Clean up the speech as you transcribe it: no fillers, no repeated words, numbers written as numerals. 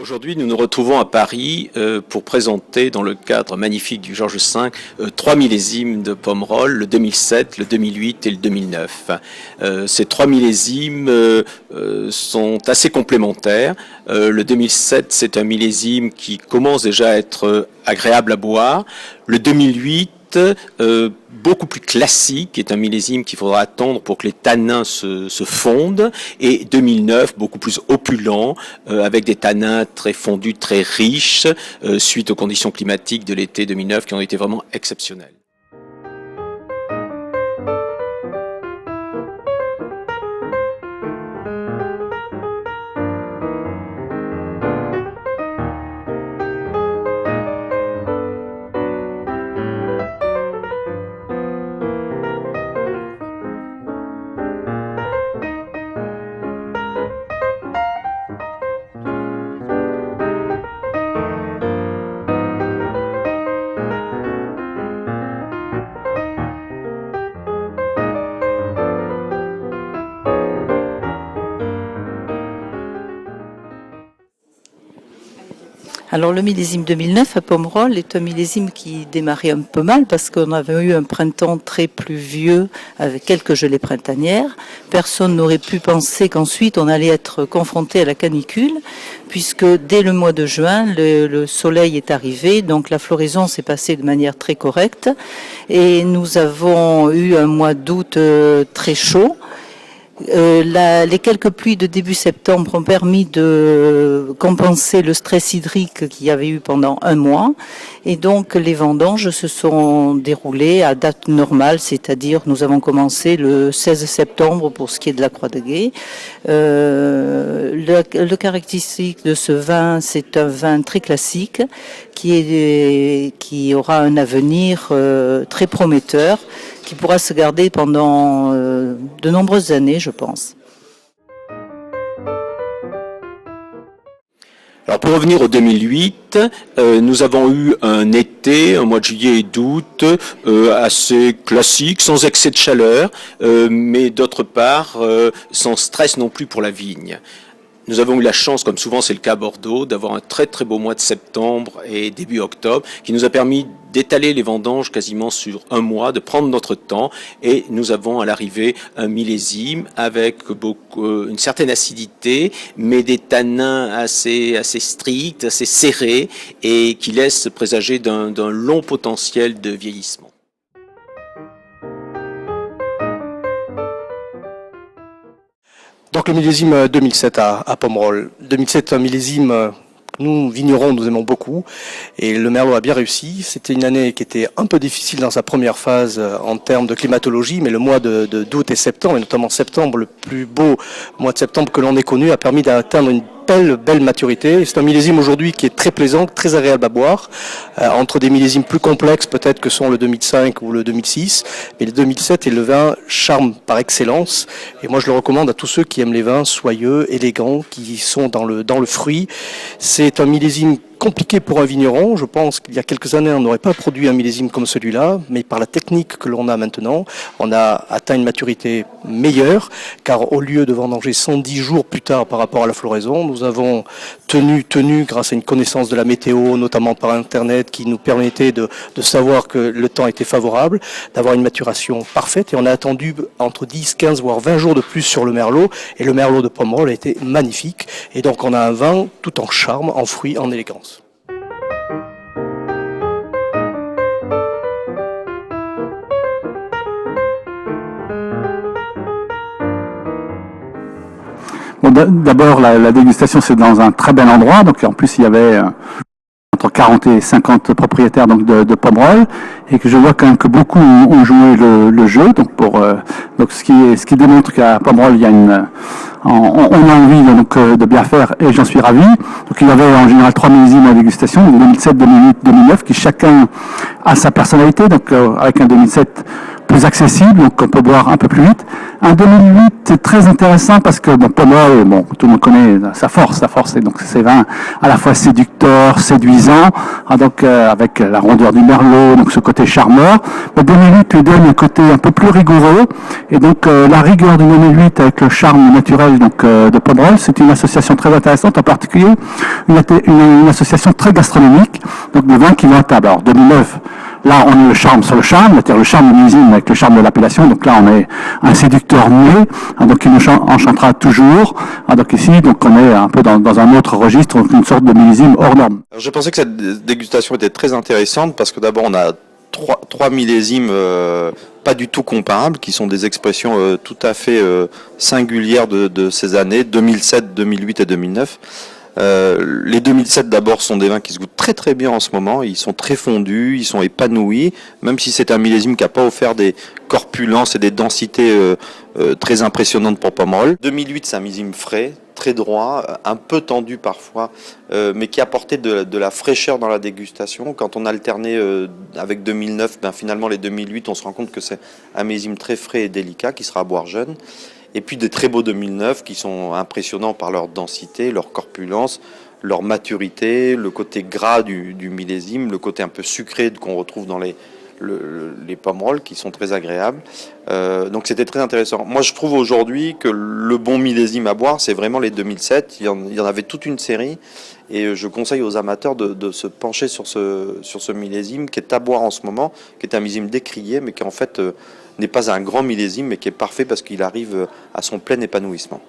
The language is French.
Aujourd'hui, nous nous retrouvons à Paris pour présenter, dans le cadre magnifique du Georges V, 3 millésimes de Pomerol, le 2007, le 2008 et le 2009. Ces 3 millésimes sont assez complémentaires. Le 2007, c'est un millésime qui commence déjà à être agréable à boire. Le 2008, beaucoup plus classique, est un millésime qu'il faudra attendre pour que les tanins se fondent, et 2009 beaucoup plus opulent, avec des tanins très fondus, très riches, suite aux conditions climatiques de l'été 2009 qui ont été vraiment exceptionnelles. Alors le millésime 2009 à Pomerol est un millésime qui démarrait un peu mal parce qu'on avait eu un printemps très pluvieux avec quelques gelées printanières. Personne n'aurait pu penser qu'ensuite on allait être confronté à la canicule, puisque dès le mois de juin, le soleil est arrivé, donc la floraison s'est passée de manière très correcte et nous avons eu un mois d'août très chaud. Les quelques pluies de début septembre ont permis de compenser le stress hydrique qu'il y avait eu pendant un mois, et donc les vendanges se sont déroulées à date normale, c'est-à-dire nous avons commencé le 16 septembre pour ce qui est de la Croix de Gué. Le caractéristique de ce vin, c'est un vin très classique qui aura un avenir très prometteur, qui pourra se garder pendant de nombreuses années, je pense. Alors pour revenir au 2008, nous avons eu un été, un mois de juillet et d'août assez classique, sans excès de chaleur, mais d'autre part sans stress non plus pour la vigne. Nous avons eu la chance, comme souvent c'est le cas à Bordeaux, d'avoir un très très beau mois de septembre et début octobre qui nous a permis d'étaler les vendanges quasiment sur un mois, de prendre notre temps, et nous avons à l'arrivée un millésime avec une certaine acidité, mais des tanins assez stricts, assez serrés, et qui laissent présager d'un long potentiel de vieillissement. Donc le millésime 2007 à Pomerol. 2007, un millésime que nous, vignerons, nous aimons beaucoup. Et le Merlot a bien réussi. C'était une année qui était un peu difficile dans sa première phase en termes de climatologie, mais le mois d'août et septembre, et notamment septembre, le plus beau mois de septembre que l'on ait connu, a permis d'atteindre une belle maturité. C'est un millésime aujourd'hui qui est très plaisant, très agréable à boire, entre des millésimes plus complexes peut-être que sont le 2005 ou le 2006, mais le 2007 est le vin charme par excellence, et moi je le recommande à tous ceux qui aiment les vins soyeux, élégants, qui sont dans le fruit. C'est un millésime compliqué pour un vigneron. Je pense qu'il y a quelques années, on n'aurait pas produit un millésime comme celui-là, mais par la technique que l'on a maintenant, on a atteint une maturité meilleure, car au lieu de vendanger 110 jours plus tard par rapport à la floraison, nous avons tenu grâce à une connaissance de la météo, notamment par Internet, qui nous permettait de savoir que le temps était favorable, d'avoir une maturation parfaite, et on a attendu entre 10, 15, voire 20 jours de plus sur le Merlot, et le Merlot de Pomerol a été magnifique, et donc on a un vin tout en charme, en fruits, en élégance. Bon, d'abord, la dégustation, c'est dans un très bel endroit. Donc, en plus, il y avait entre 40 et 50 propriétaires donc de Pomerol, et que je vois quand même que beaucoup ont joué le jeu. Donc, ce qui démontre qu'à Pomerol, il y a on a envie de bien faire, et j'en suis ravi. Donc, il y avait en général 3 millésimes à dégustation, 2007, 2008, 2009, qui chacun a sa personnalité. Donc, avec un 2007 plus accessible, donc on peut boire un peu plus vite. Un 2008 très intéressant parce que bon, Pomerol, bon, tout le monde connaît sa force et donc ces vins à la fois séducteurs, séduisants, donc avec la rondeur du Merlot, donc ce côté charmeur. Le 2008 lui donne un côté un peu plus rigoureux et donc la rigueur du 2008 avec le charme naturel donc de Pomerol, c'est une association très intéressante, en particulier une association très gastronomique, donc des vins qui vont à table. Alors 2009. Là, on est le charme sur le charme, c'est-à-dire le charme du millésime avec le charme de l'appellation. Donc là, on est un séducteur muet, donc qui nous enchantera toujours. Donc ici, donc on est un peu dans un autre registre, une sorte de millésime hors norme. Alors, je pensais que cette dégustation était très intéressante parce que d'abord, on a trois millésimes pas du tout comparables, qui sont des expressions tout à fait singulières de ces années, 2007, 2008 et 2009. Les 2007 d'abord sont des vins qui se goûtent très très bien en ce moment, ils sont très fondus, ils sont épanouis, même si c'est un millésime qui n'a pas offert des corpulences et des densités très impressionnantes pour Pomerol. 2008 c'est un millésime frais, très droit, un peu tendu parfois, mais qui apportait de la fraîcheur dans la dégustation. Quand on alternait avec 2009, finalement les 2008 on se rend compte que c'est un millésime très frais et délicat qui sera à boire jeune. Et puis des très beaux 2009 qui sont impressionnants par leur densité, leur corpulence, leur maturité, le côté gras du millésime, le côté un peu sucré qu'on retrouve dans les Pomerol qui sont très agréables. Donc c'était très intéressant. Moi je trouve aujourd'hui que le bon millésime à boire c'est vraiment les 2007. Il y en avait toute une série et je conseille aux amateurs de se pencher sur ce millésime qui est à boire en ce moment, qui est un millésime décrié mais qui en fait n'est pas un grand millésime mais qui est parfait parce qu'il arrive à son plein épanouissement.